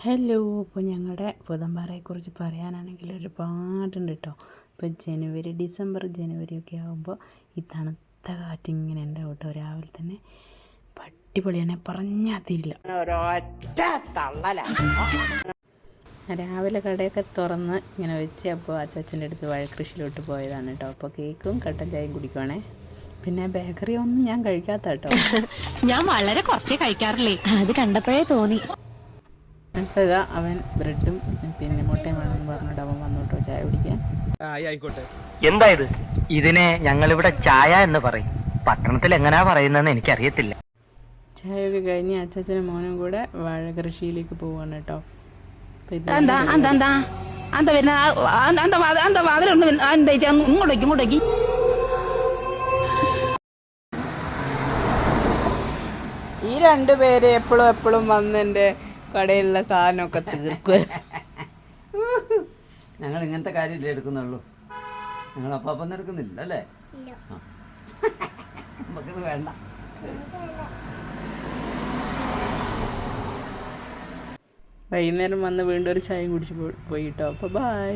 Hello, ഇപ്പോൾ ഞങ്ങളുടെ പുതമ്പാറയെക്കുറിച്ച് പറയാനാണെങ്കിൽ ഒരുപാടുണ്ട് കേട്ടോ. ഇപ്പോൾ ഡിസംബർ ജനുവരിയൊക്കെ ആകുമ്പോൾ ഈ തണുത്ത കാറ്റിങ്ങനെ ഉണ്ടാവും കേട്ടോ. രാവിലെ തന്നെ അടിപൊളിയാണ്, പറഞ്ഞാൽ തീരില്ല. രാവിലെ കടയൊക്കെ തുറന്ന് ഇങ്ങനെ വെച്ച് അപ്പോൾ അച്ചാച്ചൻ്റെ അടുത്ത് വാഴക്കൃഷിയിലോട്ട് പോയതാണ് കേട്ടോ. അപ്പോൾ കേക്കും കട്ടൻ ചായയും കുടിക്കുവാണേ. പിന്നെ ബേക്കറി ഒന്നും ഞാൻ കഴിക്കാത്ത കേട്ടോ. ഞാൻ വളരെ കുറച്ചേ കഴിക്കാറില്ലേ, അത് കണ്ടപ്പോഴേ തോന്നി. അപ്പോൾ അവൻ ബ്രെഡും പിന്നെ മുട്ടയും വേണമെന്ന് പറഞ്ഞിട്ട് അവൻ വന്നോട്ടോ ചായ കുടിക്കാൻ. എന്തായത്? ഇതിനെ ഞങ്ങളിവിടെ ചായ എന്ന് പറയും. പട്ടണത്തിൽ എങ്ങനെയാ പറയുന്നതെന്ന് എനിക്കറിയത്തില്ല. ചായയൊക്കെ കഴിഞ്ഞ് അച്ചാച്ചനും മോനും കൂടെ വാഴ കൃഷിയിലേക്ക് പോവാണ് കേട്ടോ. ഈ രണ്ടുപേര് എപ്പോഴും വന്ന് എൻ്റെ കടയിലുള്ള സാധനമൊക്കെ തീർക്കുക. ഞങ്ങൾ ഇങ്ങനത്തെ കാര്യമില്ല എടുക്കുന്നുള്ളൂ. ഞങ്ങൾ അപ്പം എടുക്കുന്നില്ല അല്ലേ? നമുക്കിത് വേണ്ട. വൈകുന്നേരം വന്ന് വീണ്ടും ഒരു ചായയും കുടിച്ച് പോയി കേട്ടോ. അപ്പോൾ ബൈ.